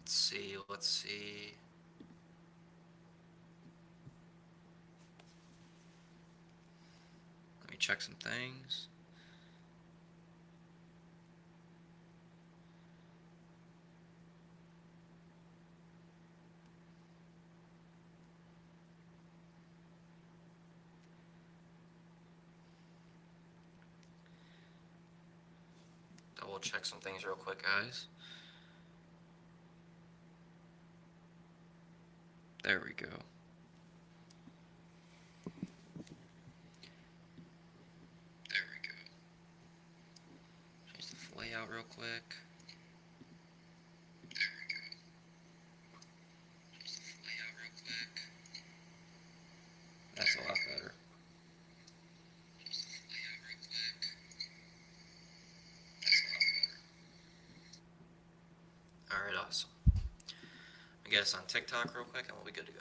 Let's see. Let me check some things. Double check some things real quick, guys. There we go. Change the layout real quick. That's a lot better. Alright, awesome. I get us on TikTok real quick and we'll be good to go.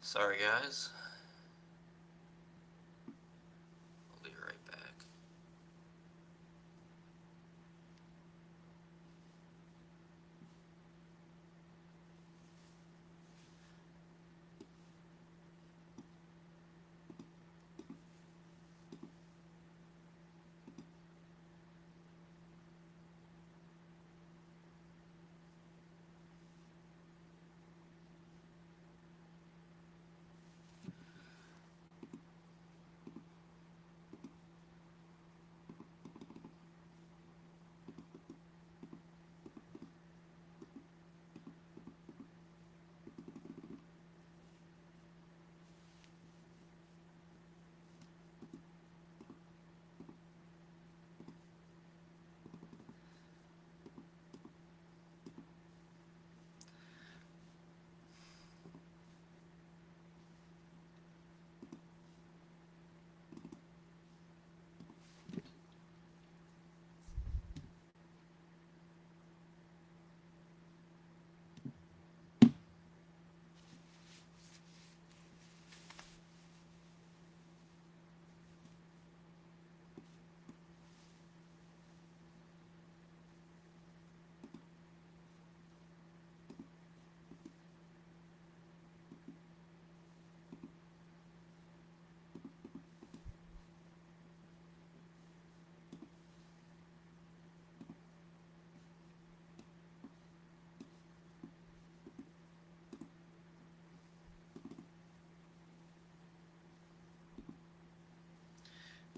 Sorry, guys. I'll be right back.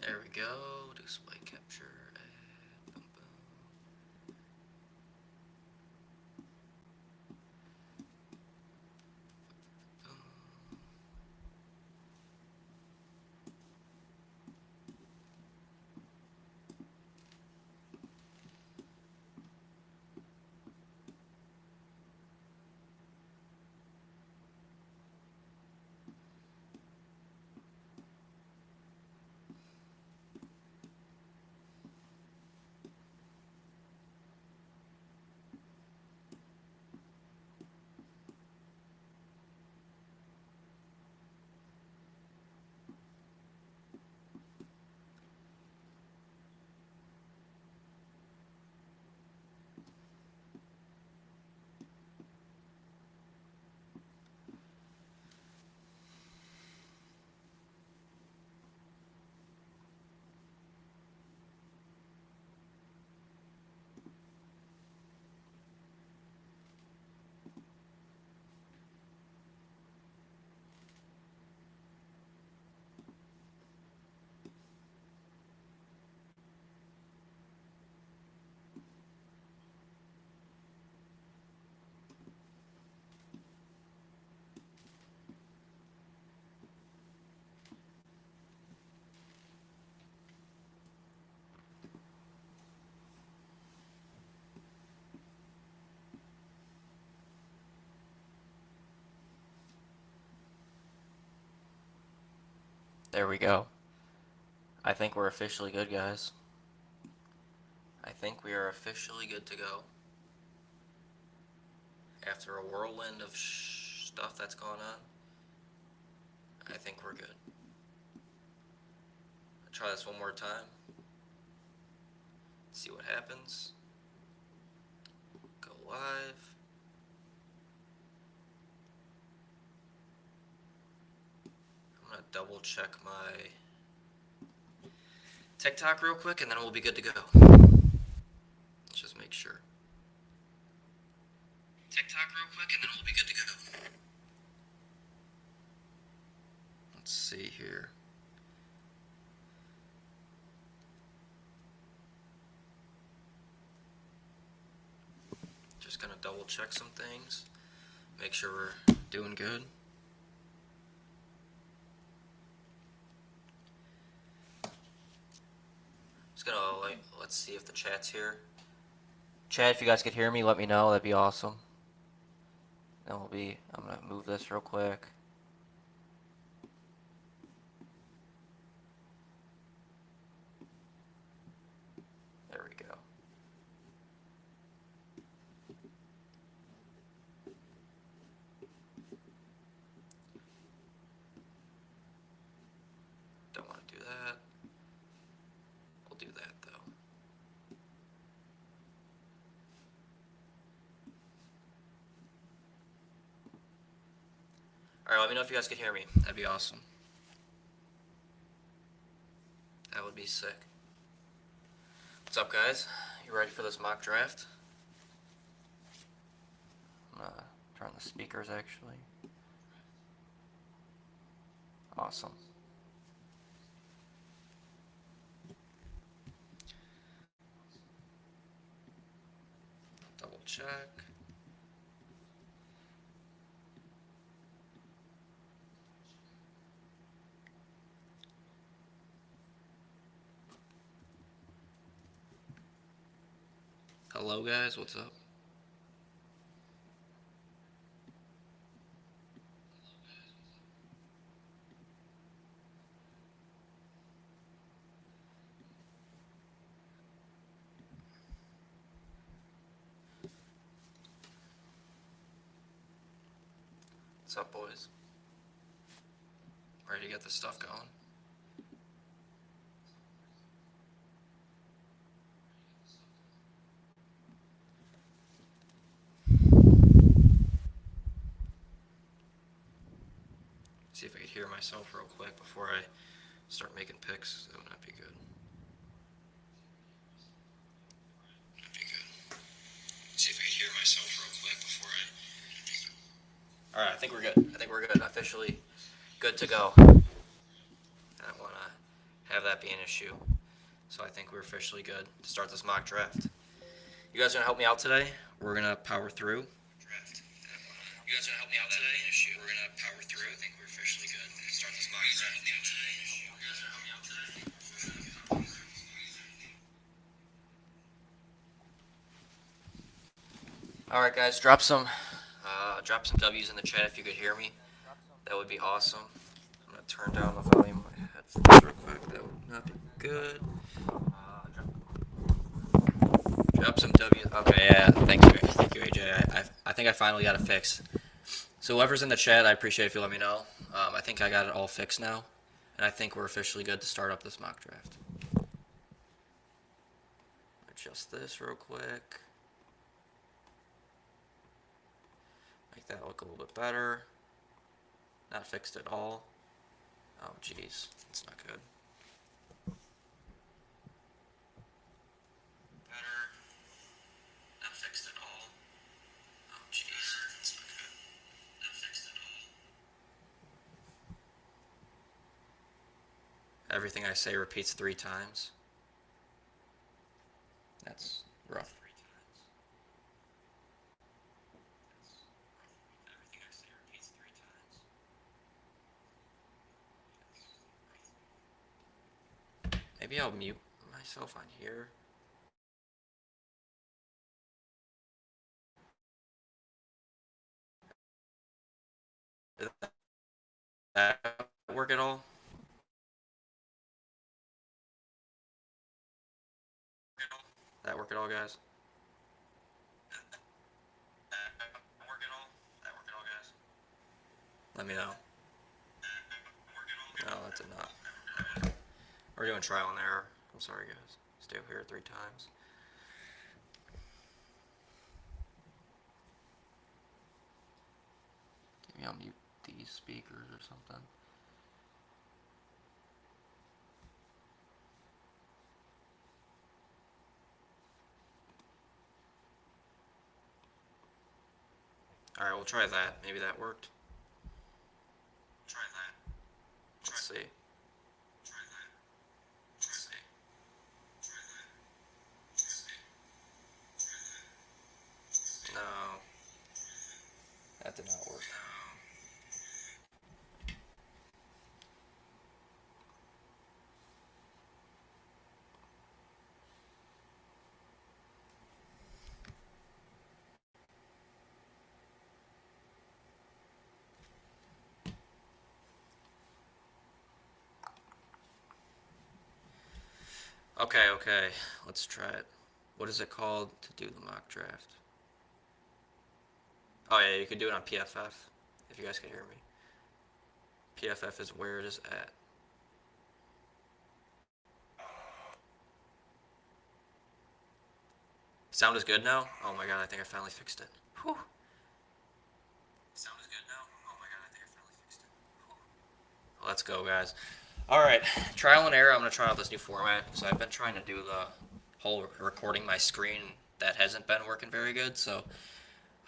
There we go. Display capture. Boom, boom. Boom. There we go. I think we're officially good, guys. I think we are officially good to go. After a whirlwind of stuff that's gone on, I think we're good. I'll try this one more time. See what happens. Go live. I'm gonna double check my TikTok real quick and then we'll be good to go. Let's just make sure. TikTok real quick and then we'll be good to go. Let's see here. Just gonna double check some things. Make sure we're doing good. Just gonna let's see if the chat's here. Chat, if you guys could hear me, let me know. That'd be awesome. Then I'm gonna move this real quick. There we go. Don't want to do that. We'll do that though. Alright, let me know if you guys could hear me. That'd be awesome. That would be sick. What's up, guys? You ready for this mock draft? I'm gonna turn the speakers actually. Awesome. Double check. Hello, guys. What's up? What's up, boys? Ready to get this stuff going? See if I could hear myself real quick before I start making picks. That would not be good. That'd be good. See if I could hear myself real quick before I. Alright, I think we're good. I think we're good. Officially good to go. I don't want to have that be an issue. So I think we're officially good to start this mock draft. You guys gonna help me out today? We're gonna power through. You guys gonna help me out today? We're gonna power through. I think we're officially good to start this mock draft. You guys gonna help me out today? All right, guys, drop some W's in the chat if you could hear me. That would be awesome. I'm gonna turn down the volume of my headphones real quick. That would not be good. Drop some W's. Okay, yeah. Thank you, AJ. I think I finally got it fixed. So whoever's in the chat, I appreciate if you let me know. I think I got it all fixed now, and I think we're officially good to start up this mock draft. Adjust this real quick. Make that look a little bit better. Not fixed at all. Oh, jeez. That's not good. Better. Not fixed at all. Oh, jeez. That's not good. Not fixed at all. Everything I say repeats 3 times. That's rough. Everything I say repeats 3 times. Maybe I'll mute myself on here. Did that work at all? That work at all, guys? Work at all? That work at all, guys? Let me know. No, that did not. We're doing trial and error. I'm sorry, guys. Stay up here 3 times. Maybe I'll mute these speakers or something. Alright, we'll try that. Maybe that worked. Try that. Let's see. Try that. Let's see. Try that. Let's see. No. That did not work. Okay, let's try it. What is it called to do the mock draft? Oh yeah, you could do it on PFF, if you guys can hear me. PFF is where it is at. Sound is good now? Oh my god, I think I finally fixed it. Whew. Sound is good now? Oh my god, I think I finally fixed it. Whew. Let's go, guys. Alright, trial and error. I'm going to try out this new format. So I've been trying to do the whole recording my screen. That hasn't been working very good. So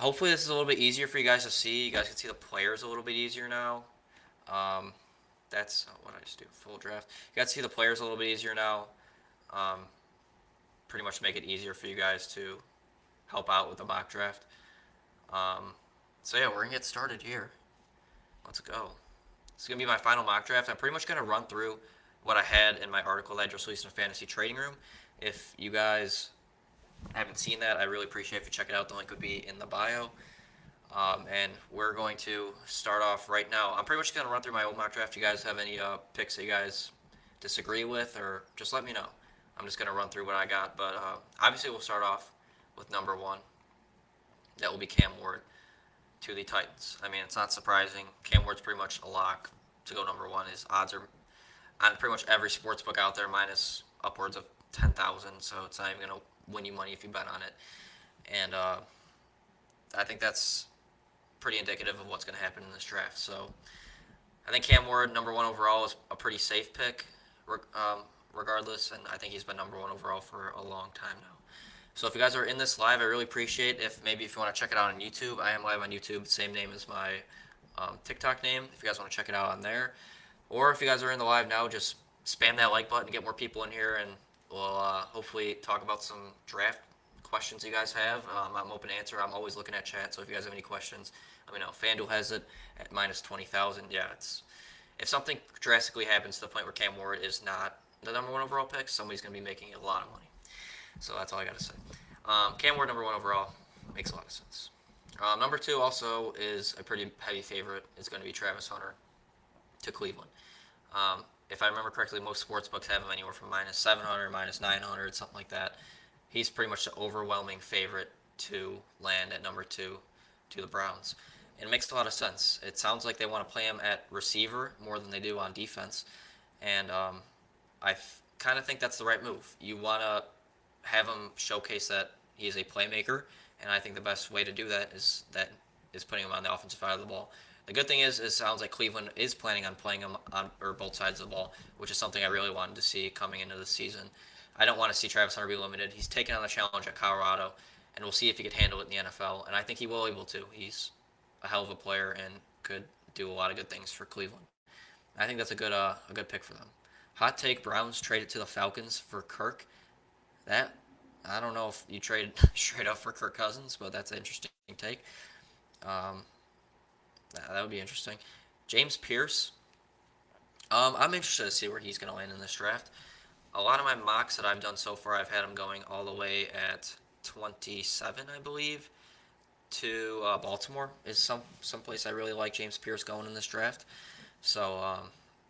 hopefully this is a little bit easier for you guys to see. You guys can see the players a little bit easier now. That's what I just do, full draft. You guys see the players a little bit easier now. Pretty much make it easier for you guys to help out with the mock draft. So yeah, we're going to get started here. Let's go. It's going to be my final mock draft. I'm pretty much going to run through what I had in my article that I just released in a fantasy trading room. If you guys haven't seen that, I really appreciate if you check it out. The link would be in the bio. And we're going to start off right now. I'm pretty much going to run through my old mock draft. If you guys have any picks that you guys disagree with, or just let me know. I'm just going to run through what I got. But obviously we'll start off with number 1. That will be Cam Ward to the Titans. I mean, it's not surprising. Cam Ward's pretty much a lock to go number 1. His odds are on pretty much every sports book out there minus upwards of 10,000, so it's not even going to win you money if you bet on it. And I think that's pretty indicative of what's going to happen in this draft. So I think Cam Ward, number 1 overall, is a pretty safe pick regardless, and I think he's been number 1 overall for a long time now. So if you guys are in this live, I really appreciate if you want to check it out on YouTube. I am live on YouTube, same name as my TikTok name, if you guys want to check it out on there. Or if you guys are in the live now, just spam that like button to get more people in here, and we'll hopefully talk about some draft questions you guys have. I'm open to answer. I'm always looking at chat, so if you guys have any questions, let me know. FanDuel has it at minus 20,000. Yeah, if something drastically happens to the point where Cam Ward is not the number 1 overall pick, somebody's going to be making a lot of money. So that's all I got to say. Cam Ward, number 1 overall, makes a lot of sense. Number 2 also is a pretty heavy favorite. It's going to be Travis Hunter to Cleveland. If I remember correctly, most sports books have him anywhere from minus 700, minus 900, something like that. He's pretty much the overwhelming favorite to land at number 2 to the Browns. And it makes a lot of sense. It sounds like they want to play him at receiver more than they do on defense. And I kind of think that's the right move. You want to have him showcase that he is a playmaker, and I think the best way to do that is putting him on the offensive side of the ball. The good thing is, it sounds like Cleveland is planning on playing him on both sides of the ball, which is something I really wanted to see coming into the season. I don't want to see Travis Hunter be limited. He's taken on the challenge at Colorado, and we'll see if he could handle it in the NFL, and I think he will be able to. He's a hell of a player and could do a lot of good things for Cleveland. I think that's a good pick for them. Hot take: Browns traded to the Falcons for Kirk. That, I don't know if you trade straight up for Kirk Cousins, but that's an interesting take. That would be interesting. James Pierce. I'm interested to see where he's going to land in this draft. A lot of my mocks that I've done so far, I've had him going all the way at 27, I believe, to Baltimore is some place I really like James Pierce going in this draft. So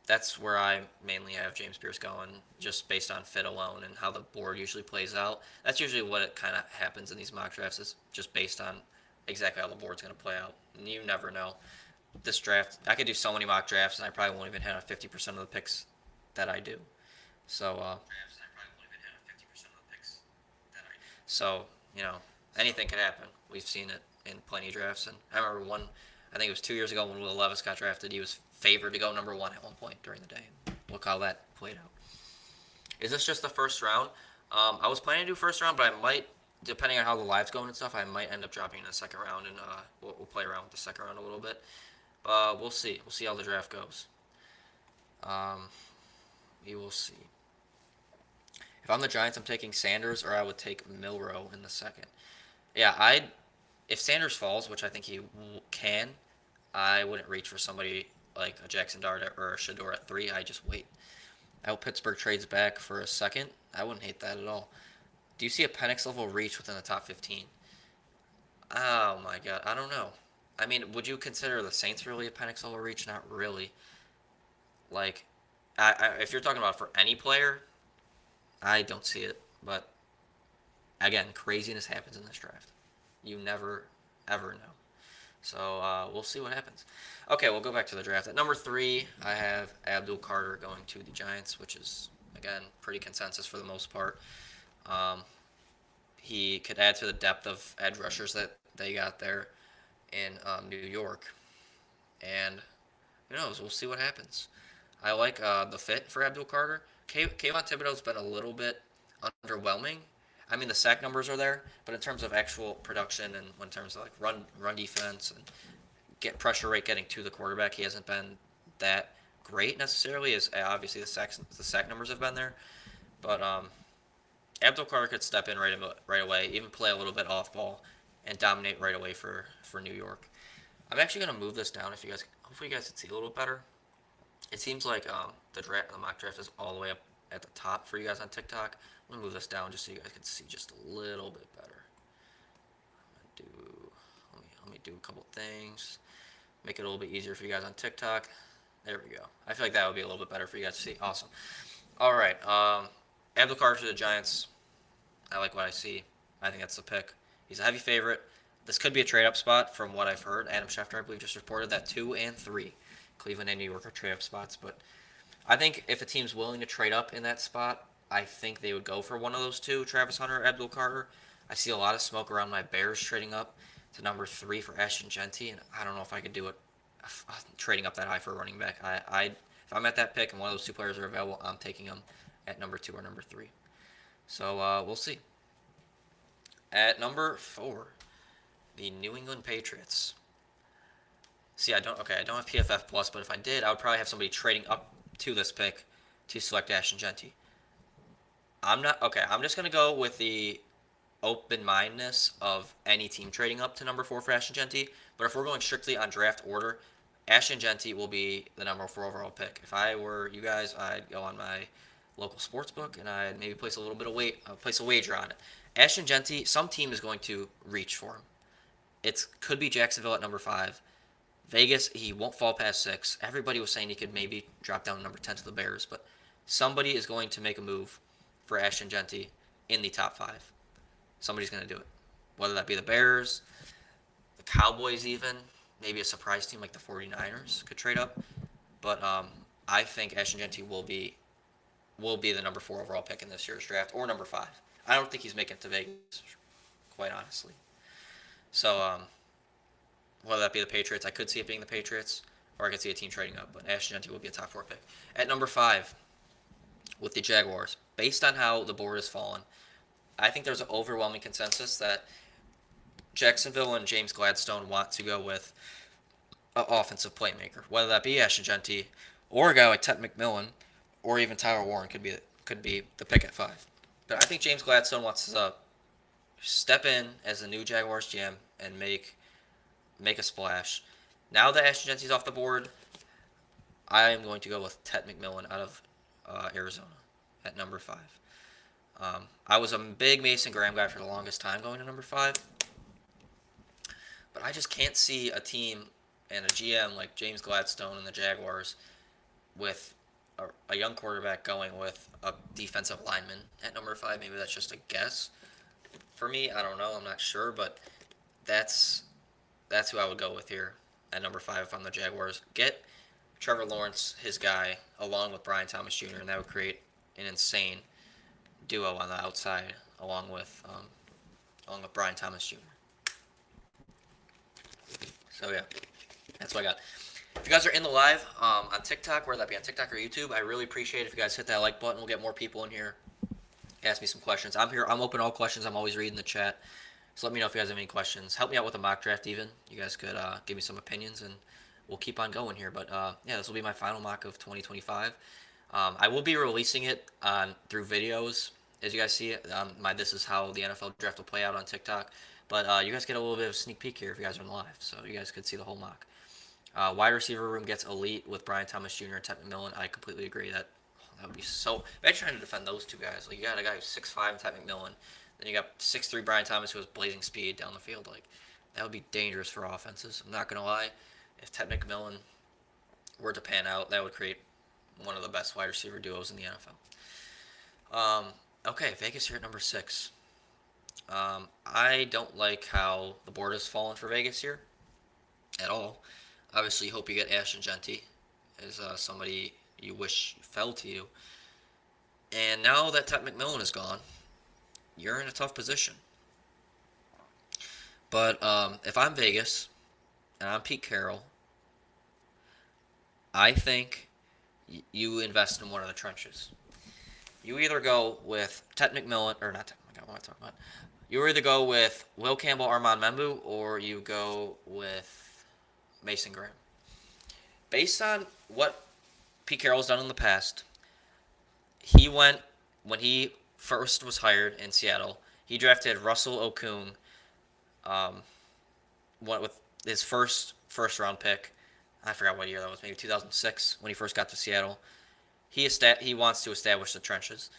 that's where I mainly have James Pierce going, just based on fit alone and how the board usually plays out. That's usually what it kind of happens in these mock drafts, is just based on exactly how the board's going to play out. And you never know. This draft, I could do so many mock drafts, and I probably won't even hit 50% of the picks that I do. So, so you know, anything could happen. We've seen it in plenty of drafts, and I remember one. I think it was 2 years ago when Will Levis got drafted. He was favored to go number one at one point during the day. Look how that played out. Is this just the first round? I was planning to do first round, but I might, depending on how the live's going and stuff, I might end up dropping in the second round, and we'll play around with the second round a little bit. We'll see. We'll see how the draft goes. We will see. If I'm the Giants, I'm taking Sanders, or I would take Milroe in the second. Yeah, if Sanders falls, which I think he can, I wouldn't reach for somebody like a Jackson Dart or a Shador at 3. I just wait. I hope Pittsburgh trades back for a second. I wouldn't hate that at all. Do you see a Penix level reach within the top 15? Oh my god, I don't know. I mean, would you consider the Saints really a Penix level reach? Not really. Like, if you're talking about for any player, I don't see it. But again, craziness happens in this draft. You never, ever know. So we'll see what happens. Okay, we'll go back to the draft. At number 3, I have Abdul Carter going to the Giants, which is, again, pretty consensus for the most part. He could add to the depth of edge rushers that they got there in New York. And who knows? We'll see what happens. I like the fit for Abdul Carter. Kayvon Thibodeau's been a little bit underwhelming. I mean, the sack numbers are there, but in terms of actual production and in terms of like run defense and get pressure rate getting to the quarterback, he hasn't been that great necessarily. As obviously the sack numbers have been there, but Abdul Carter could step in right away, even play a little bit off ball, and dominate right away for New York. I'm actually gonna move this down. If you guys, hopefully you guys can see a little better. It seems like the mock draft is all the way up at the top for you guys on TikTok. I'm gonna move this down just so you guys can see just a little bit better. Let me do a couple things. Make it a little bit easier for you guys on TikTok. There we go. I feel like that would be a little bit better for you guys to see. Awesome. All right. Abdul Carter to the Giants. I like what I see. I think that's the pick. He's a heavy favorite. This could be a trade-up spot from what I've heard. Adam Schefter, I believe, just reported that 2 and 3, Cleveland and New York, are trade-up spots. But I think if a team's willing to trade up in that spot, I think they would go for one of those two, Travis Hunter or Abdul Carter. I see a lot of smoke around my Bears trading up to number 3 for Ashton Jeanty, and I don't know if I could do it trading up that high for a running back. If I'm at that pick and one of those two players are available, I'm taking them at number 2 or number 3. So we'll see. At number 4, the New England Patriots. See, I don't have PFF Plus, but if I did, I would probably have somebody trading up to this pick to select Ashton Jeanty. I'm just gonna go with the open-mindedness of any team trading up to number 4 for Ashton Jeanty. But if we're going strictly on draft order, Ashton Jeanty will be the number 4 overall pick. If I were you guys, I'd go on my local sports book and I'd maybe place a wager on it. Ashton Jeanty, some team is going to reach for him. It could be Jacksonville at number 5. Vegas, he won't fall past 6. Everybody was saying he could maybe drop down to number 10 to the Bears, but somebody is going to make a move for Ashton Jeanty in the top 5. Somebody's going to do it. Whether that be the Bears, the Cowboys even, maybe a surprise team like the 49ers could trade up. But I think Ashton Jeanty will be the number 4 overall pick in this year's draft, or number 5. I don't think he's making it to Vegas, quite honestly. So whether that be the Patriots, I could see it being the Patriots, or I could see a team trading up. But Ashton Jeanty will be a top 4 pick. At number 5, with the Jaguars, based on how the board has fallen, I think there's an overwhelming consensus that Jacksonville and James Gladstone want to go with an offensive playmaker, whether that be Ashton Jeanty or a guy like Ted McMillan, or even Tyler Warren could be the pick at 5. But I think James Gladstone wants to step in as the new Jaguars GM and make a splash. Now that Ashton Jeanty's off the board, I am going to go with Ted McMillan out of Arizona at number 5. I was a big Mason Graham guy for the longest time going to number 5. But I just can't see a team and a GM like James Gladstone and the Jaguars with a young quarterback going with a defensive lineman at number 5. Maybe that's just a guess. For me, I don't know. I'm not sure, but that's that's who I would go with here at number 5 if I'm the Jaguars. Get Trevor Lawrence, his guy, along with Brian Thomas Jr., and that would create an insane duo on the outside, along with Brian Thomas Jr. So yeah, that's what I got. If you guys are in the live on TikTok, whether that be on TikTok or YouTube, I really appreciate it if you guys hit that like button. We'll get more people in here. Ask me some questions. I'm here. I'm open to all questions. I'm always reading the chat. So let me know if you guys have any questions. Help me out with a mock draft even. You guys could give me some opinions, and we'll keep on going here. But yeah, this will be my final mock of 2025. I will be releasing it through videos, as you guys see it. This is how the NFL draft will play out on TikTok. But you guys get a little bit of a sneak peek here if you guys are in live, so you guys could see the whole mock. Wide receiver room gets elite with Brian Thomas Jr. and Ted McMillan. I completely agree that would be so. Imagine trying to defend those two guys. Like, you got a guy who's 6'5", Ted McMillan, then you got 6'3" Brian Thomas, who has blazing speed down the field. Like, that would be dangerous for offenses. I'm not gonna lie. If Ted McMillan were to pan out, that would create one of the best wide receiver duos in the NFL. Okay, Vegas here at number 6. I don't like how the board has fallen for Vegas here at all. Obviously, hope you get Ashton Genty as somebody you wish fell to you. And now that Ted McMillan is gone, you're in a tough position. But if I'm Vegas and I'm Pete Carroll, I think you invest in one of the trenches. You either go with Ted McMillan, or not Ted, what am I talking about? You either go with Will Campbell, Armand Membu, or you go with Mason Graham. Based on what Pete Carroll's done in the past, when he first was hired in Seattle, he drafted Russell Okung, with his first round pick. I forgot what year that was, maybe 2006 when he first got to Seattle. He wants to establish the trenches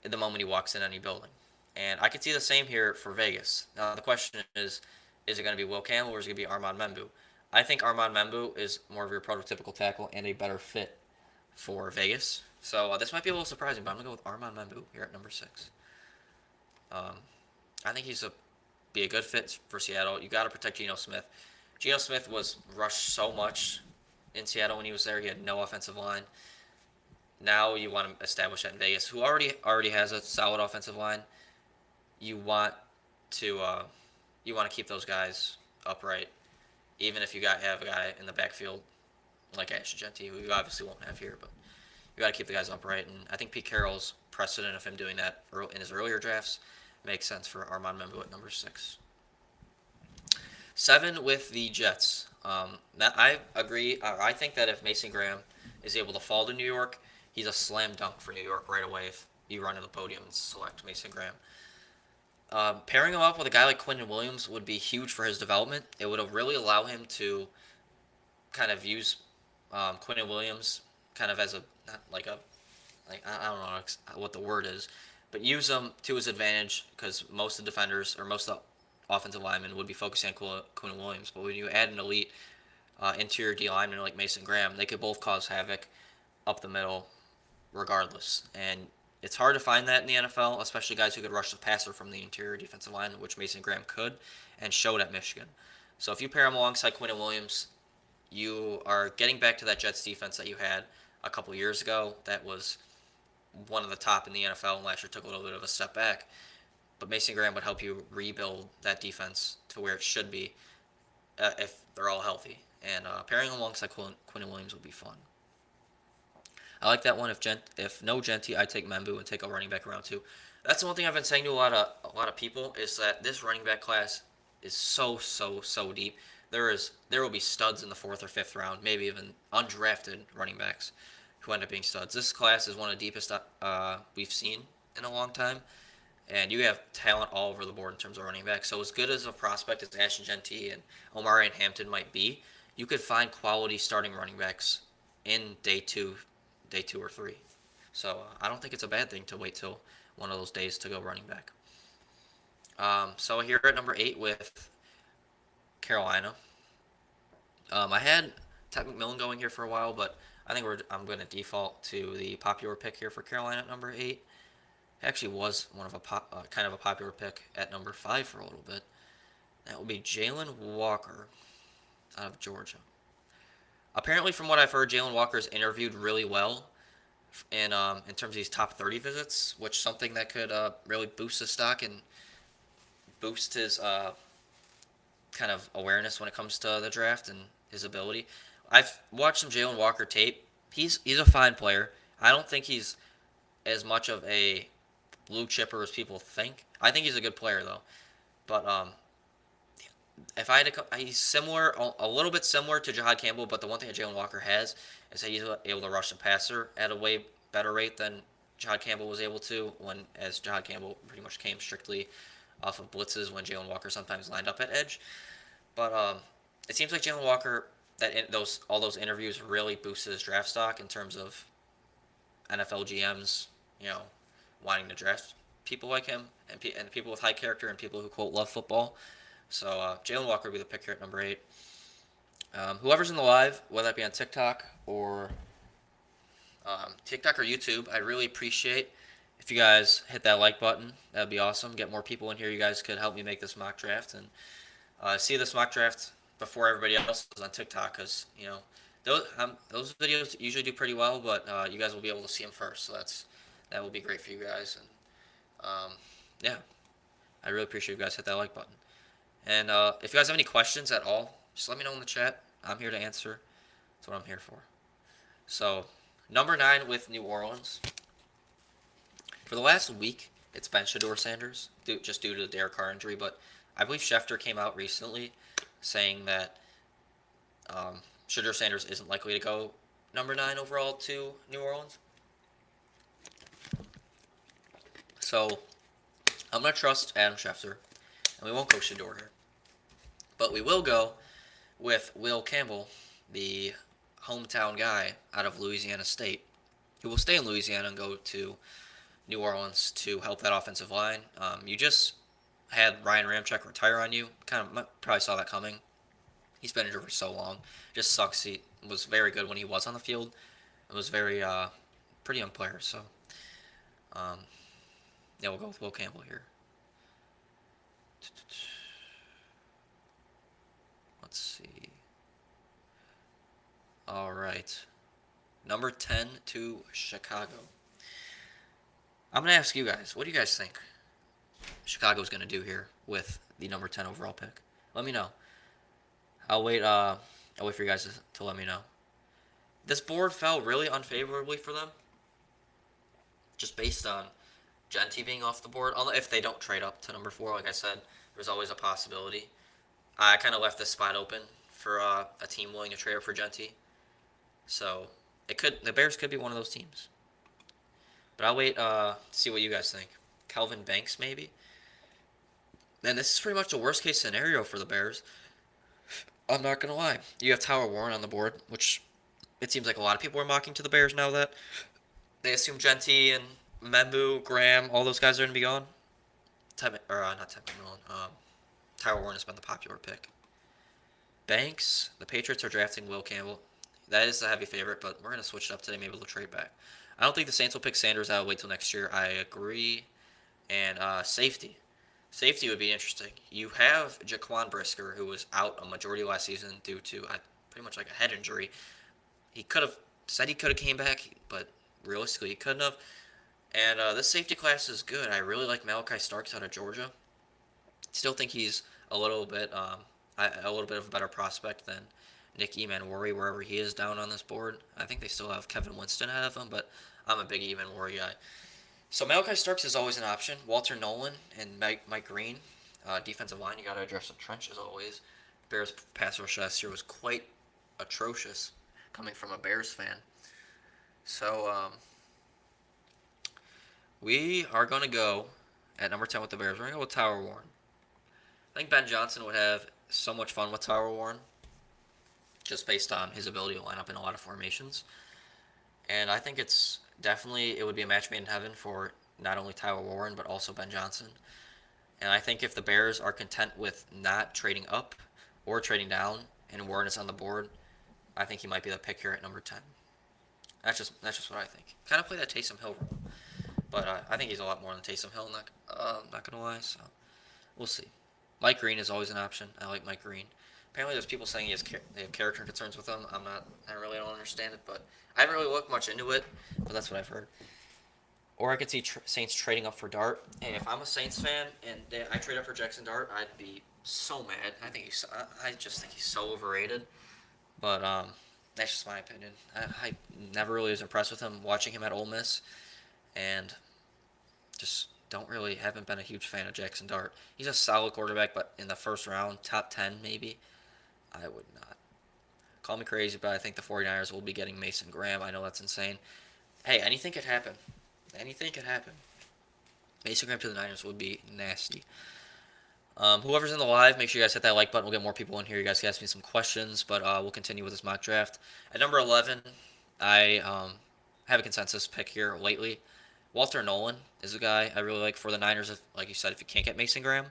the moment he walks in any building. And I could see the same here for Vegas. Now, the question is it going to be Will Campbell or is it going to be Armand Membu? I think Armand Membu is more of your prototypical tackle and a better fit for Vegas. So this might be a little surprising, but I'm going to go with Armand Membu here at number 6. I think be a good fit for Seattle. You got to protect Geno Smith. Geno Smith was rushed so much in Seattle when he was there. He had no offensive line. Now you want to establish that in Vegas, who already has a solid offensive line. You want to keep those guys upright, even if you have a guy in the backfield like Ashton Genty, who you obviously won't have here, but you got to keep the guys upright. And I think Pete Carroll's precedent of him doing that in his earlier drafts makes sense for Armand Membu at number 6. 7 with the Jets. I agree. I think that if Mason Graham is able to fall to New York, he's a slam dunk for New York right away if you run to the podium and select Mason Graham. Pairing him up with a guy like Quinnen Williams would be huge for his development. It would really allow him to kind of use Quinnen Williams kind of as I don't know what the word is, but use him to his advantage because most of the defenders or most of the offensive linemen would be focusing on Quinnen Williams. But when you add an elite interior D lineman like Mason Graham, they could both cause havoc up the middle regardless. And it's hard to find that in the NFL, especially guys who could rush the passer from the interior defensive line, which Mason Graham could and showed at Michigan. So if you pair him alongside Quinnen Williams, you are getting back to that Jets defense that you had a couple years ago that was one of the top in the NFL, and last year took a little bit of a step back. But Mason Graham would help you rebuild that defense to where it should be if they're all healthy. And pairing alongside Quinnen Williams would be fun. I like that one. If no Genty, I take Membu and take a running back around 2. That's the one thing I've been saying to a lot of people is that this running back class is so deep. There will be studs in the 4th or 5th round, maybe even undrafted running backs who end up being studs. This class is one of the deepest we've seen in a long time, and you have talent all over the board in terms of running back. So as good as a prospect as Ashton Genty and Omari and Hampton might be, you could find quality starting running backs in day 2 or 3. So I don't think it's a bad thing to wait till one of those days to go running back. So here at number 8 with Carolina, I had Ted McMillan going here for a while, but I'm going to default to the popular pick here for Carolina at number 8. Actually was one of kind of a popular pick at number 5 for a little bit. That would be Jalen Walker out of Georgia. Apparently, from what I've heard, Jalen Walker's interviewed really well in terms of these top 30 visits, which is something that could really boost his stock and boost his kind of awareness when it comes to the draft and his ability. I've watched some Jalen Walker tape. He's a fine player. I don't think he's as much of a blue chipper as people think. I think he's a good player though. But if I had to, he's similar, a little bit similar to Jahad Campbell. But the one thing that Jalen Walker has is that he's able to rush the passer at a way better rate than Jahad Campbell was able to. As Jahad Campbell pretty much came strictly off of blitzes when Jalen Walker sometimes lined up at edge. But it seems like Jalen Walker all those interviews really boosted his draft stock in terms of NFL GMs, wanting to draft people like him and people with high character and people who quote love football. So Jalen Walker would be the pick here at number 8. Whoever's in the live, whether that be on TikTok or YouTube, I really appreciate if you guys hit that like button. That'd be awesome. Get more people in here. You guys could help me make this mock draft and see this mock draft before everybody else on TikTok, because those videos usually do pretty well, but you guys will be able to see them first. So that will be great for you guys. And yeah, I really appreciate you guys hit that like button. And if you guys have any questions at all, just let me know in the chat. I'm here to answer. That's what I'm here for. So, number 9 with New Orleans. For the last week, it's been Shedeur Sanders, just due to the Derek Carr injury. But I believe Schefter came out recently saying that Shedeur Sanders isn't likely to go number 9 overall to New Orleans. So, I'm going to trust Adam Schefter, and we won't go Shedeur here. But we will go with Will Campbell, the hometown guy out of Louisiana State, who will stay in Louisiana and go to New Orleans to help that offensive line. You just had Ryan Ramczyk retire on you. Probably saw that coming. He's been injured for so long. Just sucks. He was very good when he was on the field. It was pretty young player. So, yeah, we'll go with Will Campbell here. Let's see. All right. Number 10 to Chicago. I'm going to ask you guys, what do you guys think Chicago's going to do here with the number 10 overall pick? Let me know. I'll wait for you guys to let me know. This board fell really unfavorably for them, just based on Genty being off the board. If they don't trade up to number 4, like I said, there's always a possibility. I kind of left this spot open for a team willing to trade up for Genty. So the Bears could be one of those teams. But I'll wait to see what you guys think. Kelvin Banks, maybe? And this is pretty much the worst case scenario for the Bears. I'm not going to lie. You have Tyler Warren on the board, which it seems like a lot of people are mocking to the Bears now that they assume Genty and Membu, Graham, all those guys are going to be gone. Not Ted McMillan. Tyler Warren has been the popular pick. Banks, the Patriots are drafting Will Campbell. That is the heavy favorite, but we're going to switch it up today. Maybe they'll trade back. I don't think the Saints will pick Sanders. I'll wait till next year. I agree. And safety. Safety would be interesting. You have Jaquan Brisker, who was out a majority of last season due to pretty much like a head injury. He could have said he could have came back, but realistically he couldn't have. And this safety class is good. I really like Malachi Starks out of Georgia. Still think he's a little bit of a better prospect than Nick Emanwari, wherever he is down on this board. I think they still have Kevin Winston ahead of him, but I'm a big Emanwari guy. So Malachi Starks is always an option. Walter Nolan and Mike Green, defensive line, you got to address the trench as always. Bears pass rush last year was quite atrocious, coming from a Bears fan. So we are going to go at number 10 with the Bears. We're going to go with Tyler Warren. I think Ben Johnson would have so much fun with Tyler Warren, just based on his ability to line up in a lot of formations. And I think it would be a match made in heaven for not only Tyler Warren, but also Ben Johnson. And I think if the Bears are content with not trading up or trading down and Warren is on the board, I think he might be the pick here at number 10. That's just what I think. Kind of play that Taysom Hill role, but I think he's a lot more than Taysom Hill. Not gonna lie. So we'll see. Mike Green is always an option. I like Mike Green. Apparently, there's people saying they have character concerns with him. I really don't understand it, but I haven't really looked much into it. But that's what I've heard. Or I could see Saints trading up for Dart. And if I'm a Saints fan and I trade up for Jackson Dart, I'd be so mad. I just think he's so overrated. But that's just my opinion. I never really was impressed with him watching him at Ole Miss, and just haven't been a huge fan of Jackson Dart. He's a solid quarterback, but in the first round, top 10 maybe, I would not. Call me crazy, but I think the 49ers will be getting Mason Graham. I know that's insane. Hey, anything could happen. Anything could happen. Mason Graham to the Niners would be nasty. Whoever's in the live, make sure you guys hit that like button. We'll get more people in here. You guys can ask me some questions, but we'll continue with this mock draft. At number 11, I have a consensus pick here lately. Walter Nolan is a guy I really like for the Niners. Like you said, if you can't get Mason Graham,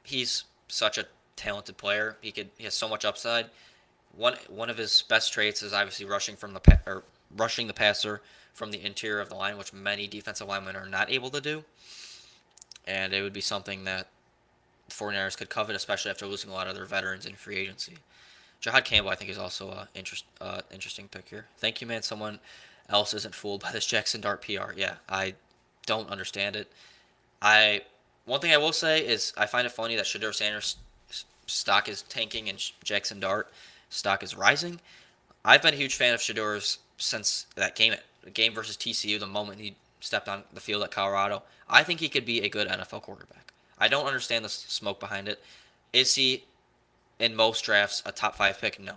he's such a talented player. He has so much upside. One of his best traits is obviously rushing the passer from the interior of the line, which many defensive linemen are not able to do. And it would be something that the 49ers could covet, especially after losing a lot of their veterans in free agency. Jahad Campbell, I think, is also an interesting pick here. Thank you, man. Someone else isn't fooled by this Jackson Dart PR. Yeah, I don't understand it. One thing I will say is I find it funny that Shedeur Sanders' stock is tanking and Jackson Dart stock is rising. I've been a huge fan of Shedeur's since that game versus TCU, the moment he stepped on the field at Colorado. I think he could be a good NFL quarterback. I don't understand the smoke behind it. Is he, in most drafts, a top 5 pick? No.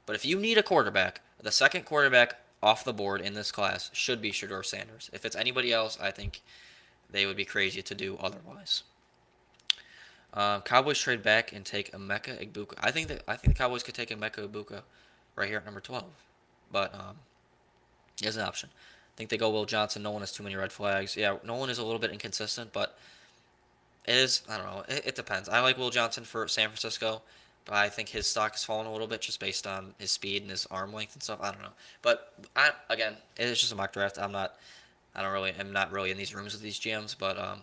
But if you need a quarterback, the second quarterback off the board in this class should be Shedeur Sanders. If it's anybody else, I think they would be crazy to do otherwise. Cowboys trade back and take Emeka Egbuka. I think the Cowboys could take Emeka Egbuka right here at number 12. But he has an option. I think they go Will Johnson. Nolan has too many red flags. Yeah, Nolan is a little bit inconsistent, but I don't know. It depends. I like Will Johnson for San Francisco, but I think his stock has fallen a little bit just based on his speed and his arm length and stuff. I don't know. But again, it's just a mock draft. I'm not really in these rooms with these GMs, but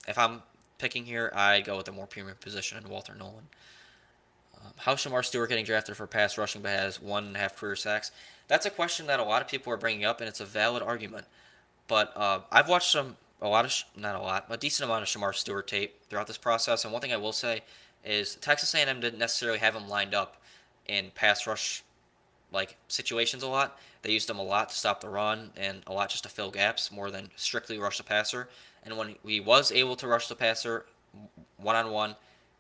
if I'm picking here, I go with a more premium position in Walter Nolan. How's Shamar Stewart getting drafted for pass rushing but has 1.5 career sacks? That's a question that a lot of people are bringing up, and it's a valid argument. But I've watched a decent amount of Shamar Stewart tape throughout this process, and one thing I will say is Texas A&M didn't necessarily have him lined up in pass rush situations a lot. They used him a lot to stop the run and a lot just to fill gaps more than strictly rush the passer. And when he was able to rush the passer one-on-one,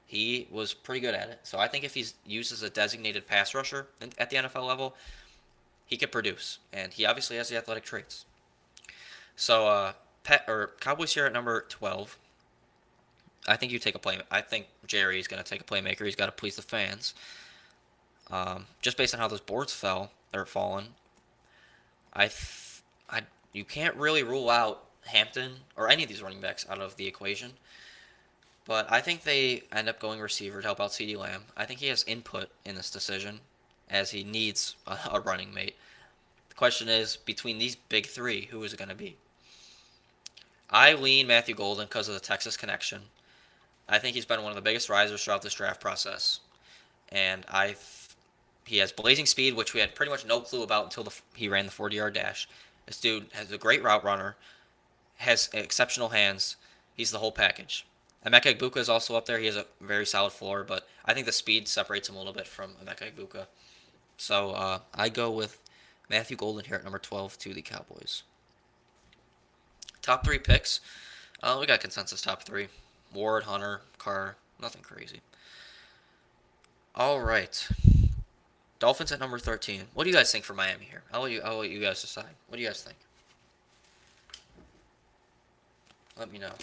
he was pretty good at it. So I think if he's used as a designated pass rusher at the NFL level, he could produce. And he obviously has the athletic traits. So Cowboys here at number 12. I think I think Jerry is going to take a playmaker. He's got to please the fans. Just based on how those boards fallen, you can't really rule out Hampton or any of these running backs out of the equation. But I think they end up going receiver to help out CeeDee Lamb. I think he has input in this decision as he needs a running mate. The question is, between these big three, who is it going to be? I lean Matthew Golden because of the Texas connection. I think he's been one of the biggest risers throughout this draft process. And he has blazing speed, which we had pretty much no clue about until he ran the 40-yard dash. This dude has a great route runner, has exceptional hands. He's the whole package. Emeka Egbuka is also up there. He has a very solid floor, but I think the speed separates him a little bit from Emeka Egbuka. So I go with Matthew Golden here at number 12 to the Cowboys. Top 3 picks. We got consensus top 3. Ward, Hunter, Carr. Nothing crazy. All right. Dolphins at number 13. What do you guys think for Miami here? I'll let you guys decide. What do you guys think? Let me know.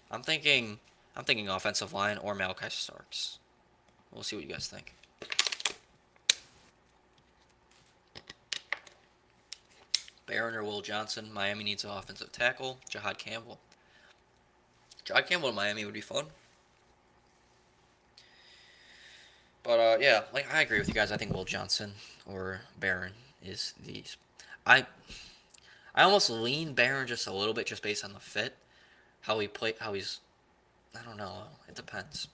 I'm thinking offensive line or Malachi Starks. We'll see what you guys think. Barron or Will Johnson. Miami needs an offensive tackle. Jahad Campbell. Jahad Campbell in Miami would be fun. But yeah, like I agree with you guys. I think Will Johnson or Barron is the. I I almost lean Barron just a little bit, just based on the fit, how he play, how he's. I don't know. It depends.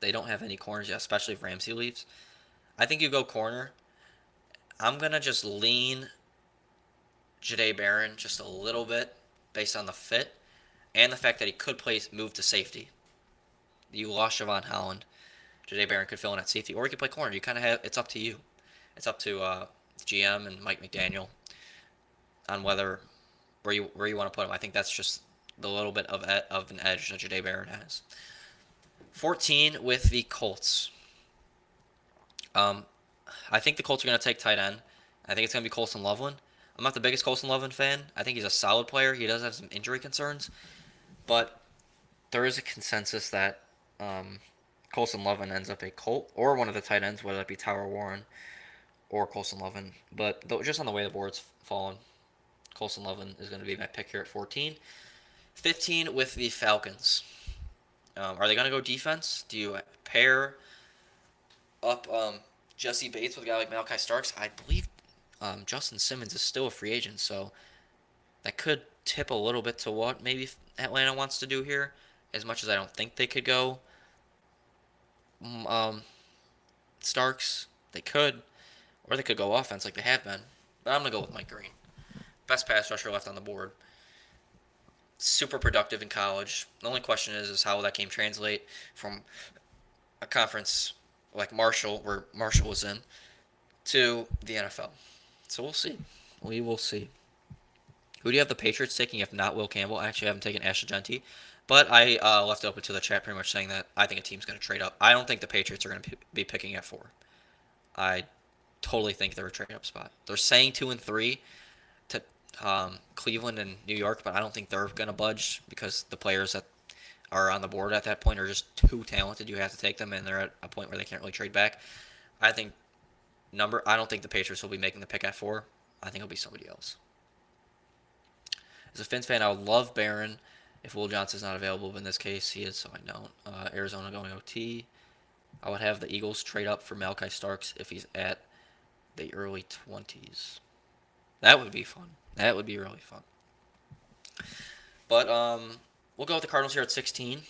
They don't have any corners yet, especially if Ramsey leaves. I think you go corner. I'm gonna just lean Jade Barron just a little bit based on the fit and the fact that he could play move to safety. You lost Javon Holland. Jade Barron could fill in at safety, or he could play corner. You kind of have. It's up to you. It's up to GM and Mike McDaniel on where you want to put him. I think that's just the little bit of an edge that Jade Barron has. 14 with the Colts. Um, I think the Colts are going to take tight end. I think it's going to be Colson Loveland. I'm not the biggest Colson Loveland fan. I think he's a solid player. He does have some injury concerns, but there is a consensus that Colson Loveland ends up a Colt or one of the tight ends, whether that be Tyler Warren or Colson Loveland. But just on the way the board's fallen, Colson Loveland is going to be my pick here at 14. 15 with the Falcons. Are they going to go defense? Do you pair up Jesse Bates with a guy like Malachi Starks? I believe Justin Simmons is still a free agent, so that could tip a little bit to what maybe Atlanta wants to do here, as much as I don't think they could go Starks. They could, or they could go offense like they have been. But I'm going to go with Mike Green. Best pass rusher left on the board. Super productive in college. The only question is how will that game translate from a conference like Marshall, where Marshall was in, to the NFL. So we'll see. We will see. Who do you have the Patriots taking if not Will Campbell? I actually haven't taken Ash Agenti, but I left it open to the chat pretty much saying that I think a team's going to trade up. I don't think the Patriots are going to be picking at 4. I totally think they're a trade-up spot. They're saying 2 and 3 to Cleveland and New York, but I don't think they're going to budge because the players that are on the board at that point are just too talented. You have to take them, and they're at a point where they can't really trade back. I don't think the Patriots will be making the pick at 4. I think it'll be somebody else. As a Fins fan, I would love Barron if Will Johnson's not available, but in this case, he is, so I don't. Arizona going OT. I would have the Eagles trade up for Malachi Starks if he's at the early 20s. That would be fun. That would be really fun. But we'll go with the Cardinals here at 16.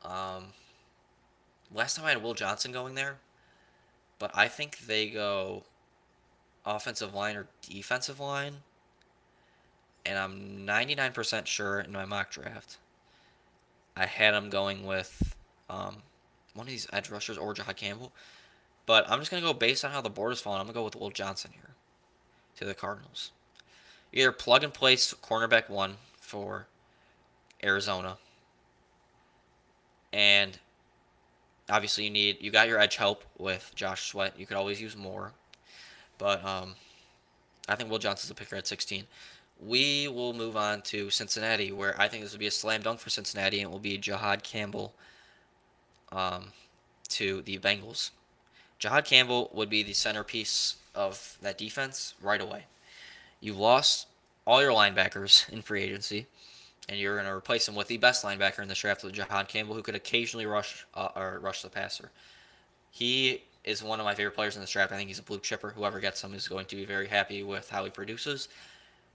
Last time I had Will Johnson going there, but I think they go offensive line or defensive line. And I'm 99% sure in my mock draft, I had him going with one of these edge rushers or Jahad Campbell. But I'm just going to go based on how the board is falling. I'm going to go with Will Johnson here to the Cardinals. Either plug and place cornerback 1 for Arizona. And obviously you got your edge help with Josh Sweat. You could always use more. But I think Will Johnson's a picker at 16. We will move on to Cincinnati, where I think this will be a slam dunk for Cincinnati, and it will be Jahad Campbell to the Bengals. Jahad Campbell would be the centerpiece of that defense right away. You lost all your linebackers in free agency, and you're going to replace them with the best linebacker in the draft with Jahad Campbell, who could occasionally rush the passer. He is one of my favorite players in this draft. I think he's a blue chipper. Whoever gets him is going to be very happy with how he produces.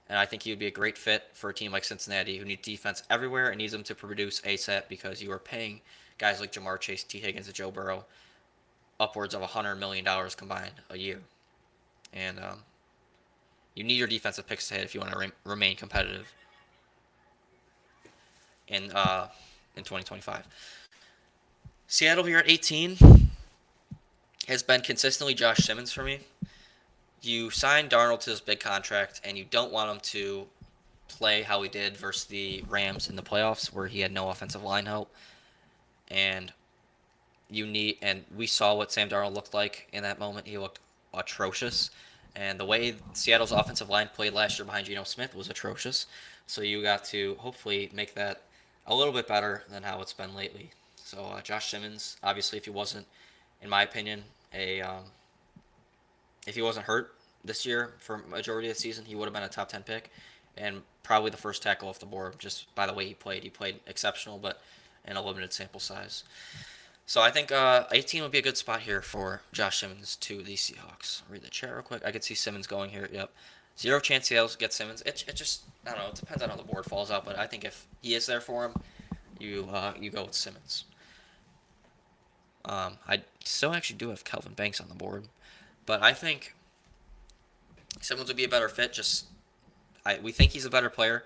And I think he would be a great fit for a team like Cincinnati, who needs defense everywhere and needs them to produce ASAP, because you are paying guys like Jamar Chase, T. Higgins, and Joe Burrow upwards of $100 million combined a year. And you need your defensive picks to hit if you want to remain competitive in 2025. Seattle here at 18 has been consistently Josh Simmons for me. You signed Darnold to this big contract, and you don't want him to play how he did versus the Rams in the playoffs, where he had no offensive line help. And we saw what Sam Darnold looked like in that moment. He looked atrocious. And the way Seattle's offensive line played last year behind Geno Smith was atrocious. So you got to hopefully make that a little bit better than how it's been lately. So Josh Simmons, obviously, if he wasn't, in my opinion, if he wasn't hurt this year for majority of the season, he would have been a top 10 pick and probably the first tackle off the board just by the way he played. He played exceptional, but in a limited sample size. So I think 18 would be a good spot here for Josh Simmons to the Seahawks. Read the chat real quick. I could see Simmons going here. Yep. Zero chance Seattle gets Simmons. It just, I don't know. It depends on how the board falls out, but I think if he is there for him, you go with Simmons. I still actually do have Kelvin Banks on the board, but I think Simmons would be a better fit. We think he's a better player,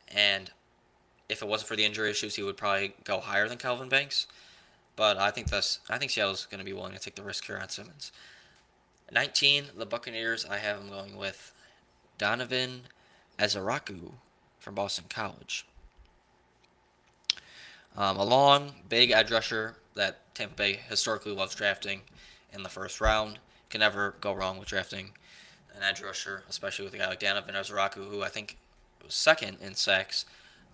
and if it wasn't for the injury issues, he would probably go higher than Kelvin Banks. But I think Seattle's going to be willing to take the risk here on Simmons. 19, the Buccaneers. I have them going with Donovan Ezaraku from Boston College. A long, big edge rusher that Tampa Bay historically loves drafting in the first round. Can never go wrong with drafting an edge rusher, especially with a guy like Donovan Ezaraku, who I think was second in sacks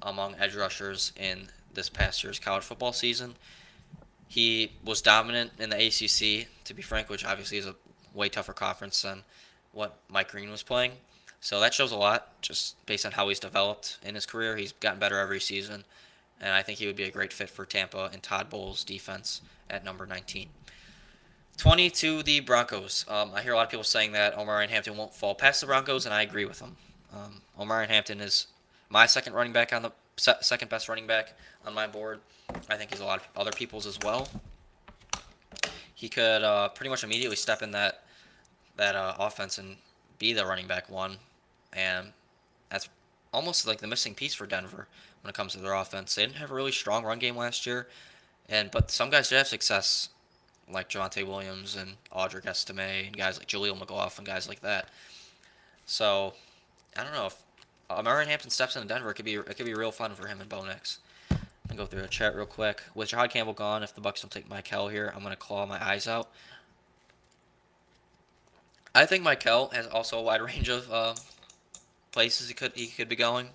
among edge rushers in this past year's college football season. He was dominant in the ACC, to be frank, which obviously is a way tougher conference than what Mike Green was playing. So that shows a lot, just based on how he's developed in his career. He's gotten better every season, and I think he would be a great fit for Tampa and Todd Bowles' defense at number 19. 20 to the Broncos. I hear a lot of people saying that Omarion Hampton won't fall past the Broncos, and I agree with them. Omarion Hampton is my second running back on the second best running back on my board. I think he's a lot of other people's as well. He could pretty much immediately step in that offense and be the running back one, and that's almost like the missing piece for Denver when it comes to their offense. They didn't have a really strong run game last year, but some guys did have success, like Javonte Williams and Audric Estime and guys like Jaleel McLaughlin and guys like that. So I don't know if Omarion Hampton steps into Denver. It could be real fun for him and Bo Nix. I'm gonna go through the chat real quick. With Jahad Campbell gone, if the Bucs don't take Michael here, I'm gonna claw my eyes out. I think Michael has also a wide range of places he could be going.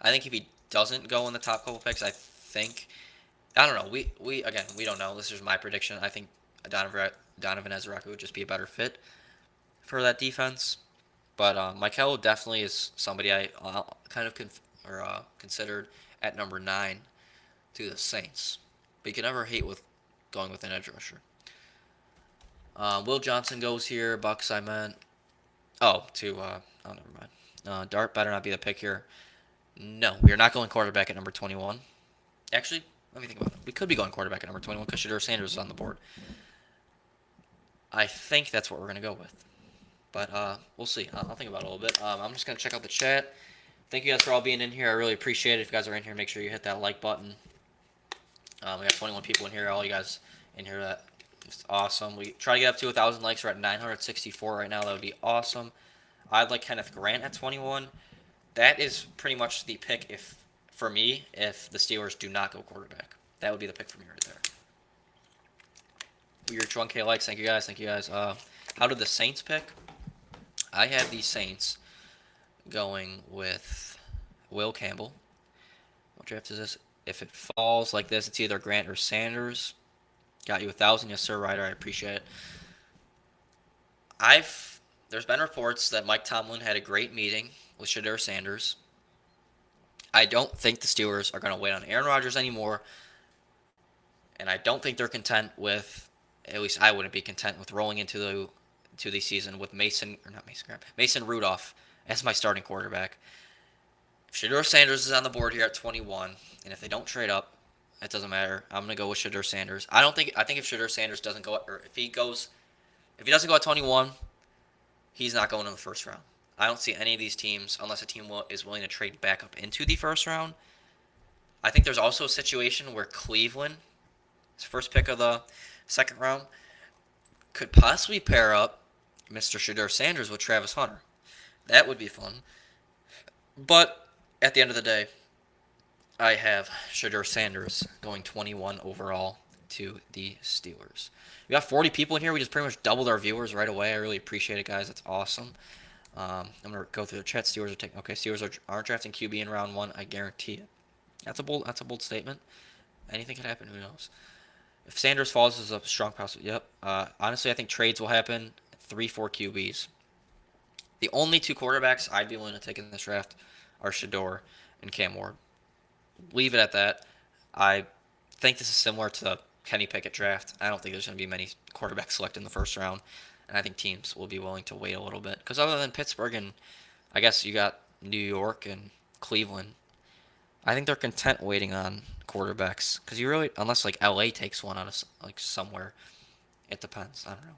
I think if he doesn't go in the top couple picks, I don't know. We don't know. This is my prediction. I think Donovan Ezraku would just be a better fit for that defense. But Michael definitely is somebody I kind of considered at number 9 to the Saints. But you can never hate with going with an edge rusher. Will Johnson goes here. Bucks, I meant. Never mind. Dart better not be the pick here. No, we are not going quarterback at number 21. Actually, let me think about it. We could be going quarterback at number 21 because Shedeur Sanders is on the board. I think that's what we're going to go with. But we'll see. I'll think about it a little bit. I'm just going to check out the chat. Thank you guys for all being in here. I really appreciate it. If you guys are in here, make sure you hit that like button. We got 21 people in here. All you guys in here, that's awesome. We try to get up to 1,000 likes. We're at 964 right now. That would be awesome. I'd like Kenneth Grant at 21. That is pretty much the pick for me if the Steelers do not go quarterback. That would be the pick for me right there. Your 1K likes. Thank you guys. How did the Saints pick? I have the Saints going with Will Campbell. What draft is this? If it falls like this, it's either Grant or Sanders. Got you 1,000. Yes, sir, Ryder. I appreciate it. There's been reports that Mike Tomlin had a great meeting with Shedeur Sanders. I don't think the Steelers are going to wait on Aaron Rodgers anymore, and I don't think they're content with, at least I wouldn't be content with rolling into the season with Mason Rudolph as my starting quarterback. If Shedeur Sanders is on the board here at 21, and if they don't trade up, it doesn't matter. I'm going to go with Shedeur Sanders. I think if Shedeur Sanders doesn't go, or if he doesn't go at 21, he's not going in the first round. I don't see any of these teams, unless a team is willing to trade back up into the first round. I think there's also a situation where Cleveland, his first pick of the second round, could possibly pair up Mr. Shedeur Sanders with Travis Hunter. That would be fun. But at the end of the day, I have Shedeur Sanders going 21 overall to the Steelers. We got 40 people in here. We just pretty much doubled our viewers right away. I really appreciate it, guys. That's awesome. I'm going to go through the chat. Steelers aren't drafting QB in round 1. I guarantee it. That's a bold statement. Anything can happen. Who knows? If Sanders falls, is a strong possibility. Yep. Honestly, I think trades will happen. 3-4 QBs. The only 2 quarterbacks I'd be willing to take in this draft are Shedeur and Cam Ward. Leave it at that. I think this is similar to the Kenny Pickett draft. I don't think there's going to be many quarterbacks selected in the first round, and I think teams will be willing to wait a little bit. Because other than Pittsburgh and I guess you got New York and Cleveland, I think they're content waiting on quarterbacks. Because you really, unless like LA takes one out of like somewhere, it depends. I don't know.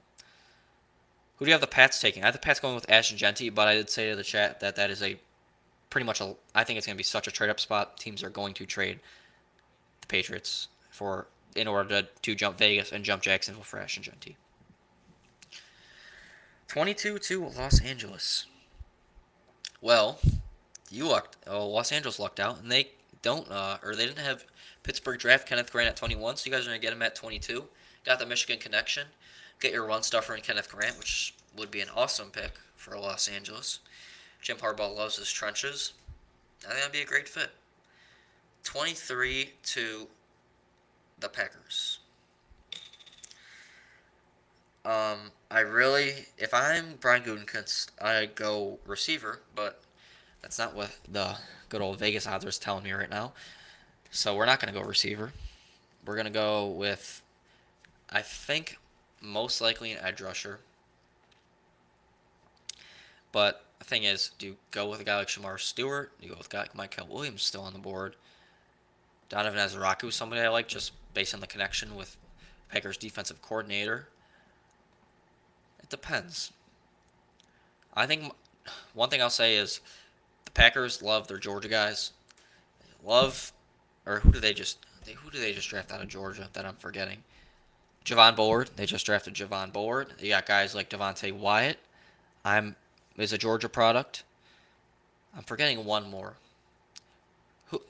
Who do you have the Pats taking? I have the Pats going with Ashton Genty, but I did say to the chat that that is a pretty much a. I think it's going to be such a trade up spot. Teams are going to trade the Patriots for in order to jump Vegas and jump Jacksonville for Ashton Genty. 22 to Los Angeles. Well, Los Angeles lucked out, and they they didn't have Pittsburgh draft Kenneth Grant at 21, so you guys are gonna get him at 22. Got the Michigan connection. Get your run stuffer in Kenneth Grant, which would be an awesome pick for Los Angeles. Jim Harbaugh loves his trenches. I think that'd be a great fit. 23 to the Packers. If I'm Brian Gutekunst, I go receiver, but that's not what the good old Vegas odds are telling me right now. So we're not going to go receiver. We're going to go with, I think, most likely an edge rusher. But the thing is, do you go with a guy like Shamar Stewart? Do you go with a guy like Michael Williams still on the board? Donovan Azaraku is somebody I like just based on the connection with Packers defensive coordinator. It depends. I think one thing I'll say is the Packers love their Georgia guys. Who do they just draft out of Georgia that I'm forgetting? Javon Bullard. They just drafted Javon Bullard. You got guys like Devontae Wyatt. Is a Georgia product. I'm forgetting one more.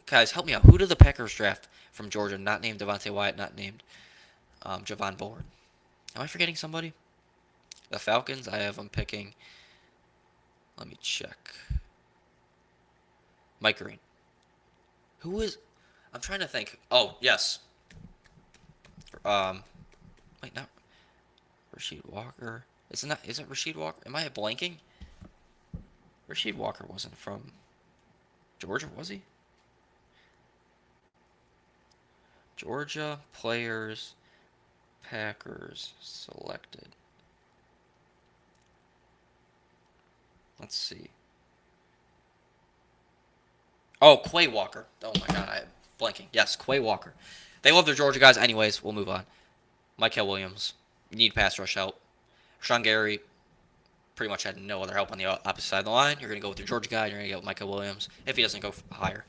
Guys, help me out. Who did the Packers draft from Georgia? Not named Devontae Wyatt. Not named Javon Bullard. Am I forgetting somebody? The Falcons. I have them picking. Let me check. Mike Green. Who is? I'm trying to think. Oh yes. Wait, not Rasheed Walker. Is it Rasheed Walker? Am I blanking? Rasheed Walker wasn't from Georgia, was he? Georgia players, Packers selected. Let's see. Oh, Quay Walker. Oh my God, I'm blanking. Yes, Quay Walker. They love their Georgia guys. Anyways, we'll move on. Michael Williams. You need pass rush help. Rashawn Gary pretty much had no other help on the opposite side of the line. You're going to go with your Georgia guy. You're going to go with Michael Williams if he doesn't go higher.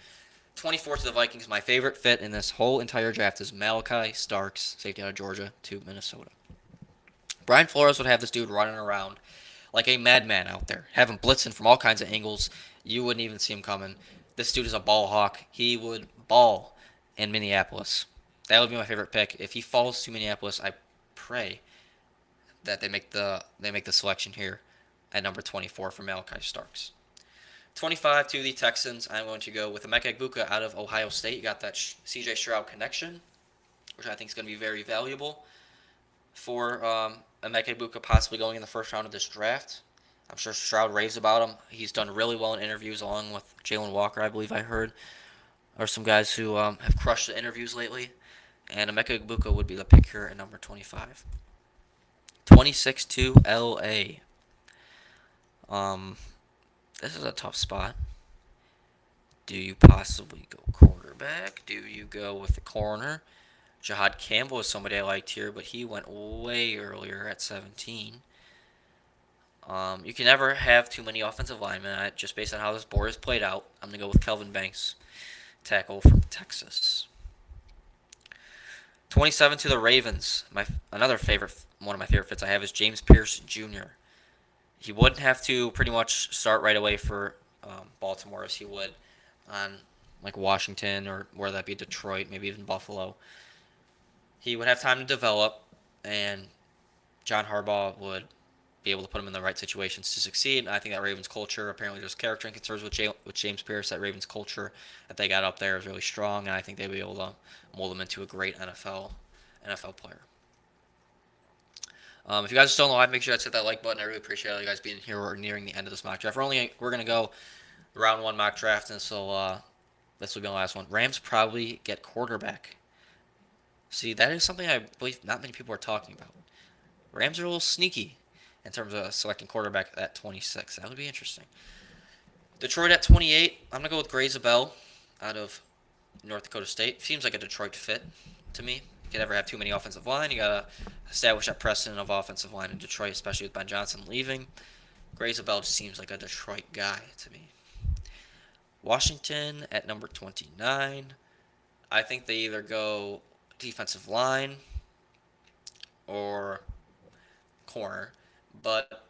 24 to the Vikings. My favorite fit in this whole entire draft is Malachi Starks, safety out of Georgia, to Minnesota. Brian Flores would have this dude running around like a madman out there, having blitzing from all kinds of angles. You wouldn't even see him coming. This dude is a ball hawk. He would ball in Minneapolis. That would be my favorite pick. If he falls to Minneapolis, I pray that they make the selection here at number 24 for Malachi Starks. 25 to the Texans. I'm going to go with Emeka Egbuka out of Ohio State. You got that C.J. Stroud connection, which I think is going to be very valuable for Emeka Egbuka possibly going in the first round of this draft. I'm sure Stroud raves about him. He's done really well in interviews along with Jalen Walker, I believe I heard. Or some guys who have crushed the interviews lately. And Emeka Egbuka would be the pick here at number 25. 26 to L.A. This is a tough spot. Do you possibly go quarterback? Do you go with the corner? Jahad Campbell is somebody I liked here, but he went way earlier at 17. You can never have too many offensive linemen. Just based on how this board is played out, I'm going to go with Kelvin Banks, tackle from Texas. 27 to the Ravens. One of my favorite fits I have is James Pierce Jr. He wouldn't have to pretty much start right away for Baltimore as he would on like Washington or whether that be Detroit, maybe even Buffalo. He would have time to develop, and John Harbaugh would be able to put him in the right situations to succeed. And I think that Ravens culture, apparently there's character and concerns with James Pierce. That Ravens culture that they got up there is really strong, and I think they'll be able to mold him into a great NFL player. If you guys are still alive, make sure to hit that like button. I really appreciate all you guys being here. We're nearing the end of this mock draft. We're going to go round 1 mock draft, and so this will be the last one. Rams probably get quarterback See, that is something I believe not many people are talking about. Rams are a little sneaky in terms of selecting quarterback at 26. That would be interesting. Detroit at 28. I'm going to go with Gray Zabel out of North Dakota State. Seems like a Detroit fit to me. You can never have too many offensive line. You got to establish that precedent of offensive line in Detroit, especially with Ben Johnson leaving. Gray Zabel just seems like a Detroit guy to me. Washington at number 29. I think they either go defensive line or corner, but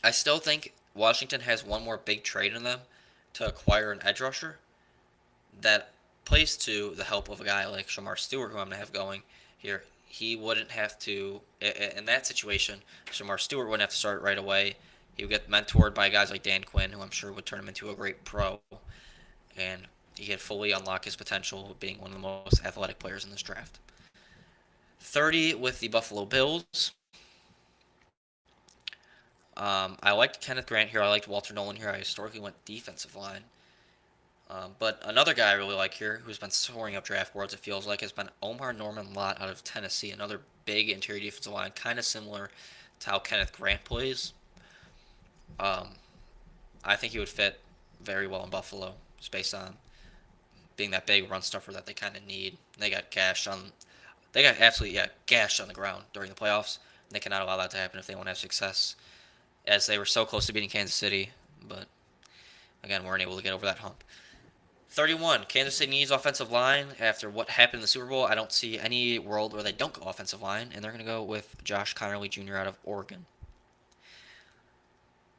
I still think Washington has one more big trade in them to acquire an edge rusher that plays to the help of a guy like Shamar Stewart, who I'm going to have going here. He wouldn't have to, in that situation, Shamar Stewart wouldn't have to start right away. He would get mentored by guys like Dan Quinn, who I'm sure would turn him into a great pro, and he could fully unlock his potential of being one of the most athletic players in this draft. 30 with the Buffalo Bills. I liked Kenneth Grant here. I liked Walter Nolan here. I historically went defensive line. But another guy I really like here, who's been soaring up draft boards, it feels like, has been Omar Norman Lott out of Tennessee. Another big interior defensive line, kind of similar to how Kenneth Grant plays. I think he would fit very well in Buffalo, just based on being that big run stuffer that they kind of need. They got absolutely gashed on the ground during the playoffs. They cannot allow that to happen if they want to have success, as they were so close to beating Kansas City, but again, weren't able to get over that hump. 31, Kansas City needs offensive line. After what happened in the Super Bowl, I don't see any world where they don't go offensive line, and they're going to go with Josh Connerly Jr. out of Oregon.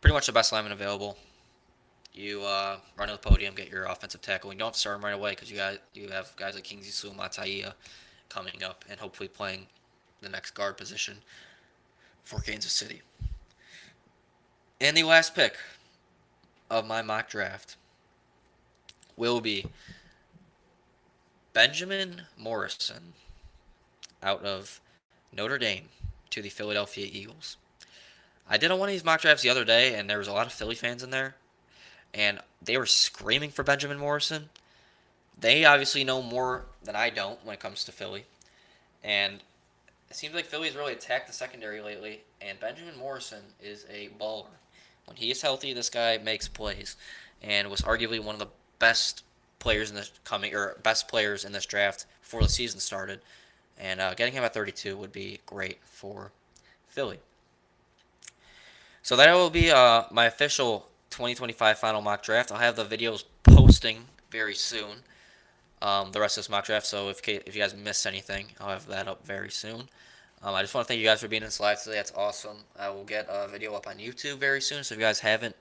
Pretty much the best lineman available. You run to the podium, get your offensive tackle. You don't have to start him right away because you have guys like Kingsley Suamataia coming up and hopefully playing the next guard position for Kansas City. And the last pick of my mock draft will be Benjamin Morrison out of Notre Dame to the Philadelphia Eagles. I did one of these mock drafts the other day, and there was a lot of Philly fans in there, and they were screaming for Benjamin Morrison. They obviously know more than I don't when it comes to Philly, and it seems like Philly's really attacked the secondary lately, and Benjamin Morrison is a baller. When he is healthy, this guy makes plays, and was arguably one of the best players in this draft before the season started. And getting him at 32 would be great for Philly. So that will be my official 2025 final mock draft. I'll have the videos posting very soon. The rest of this mock draft. So if you guys miss anything, I'll have that up very soon. I just want to thank you guys for being in this live today. That's awesome. I will get a video up on YouTube very soon. So if you guys haven't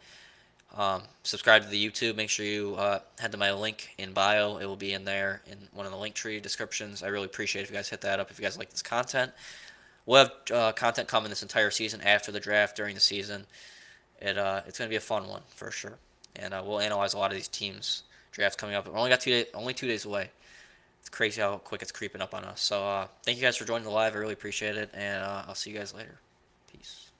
subscribed to the YouTube, make sure you head to my link in bio. It will be in there in one of the link tree descriptions. I really appreciate it if you guys hit that up if you guys like this content. We'll have content coming this entire season after the draft, during the season. It's going to be a fun one for sure. And we'll analyze a lot of these teams' drafts coming up. We're only 2 days away. It's crazy how quick it's creeping up on us. So thank you guys for joining the live. I really appreciate it. And I'll see you guys later. Peace.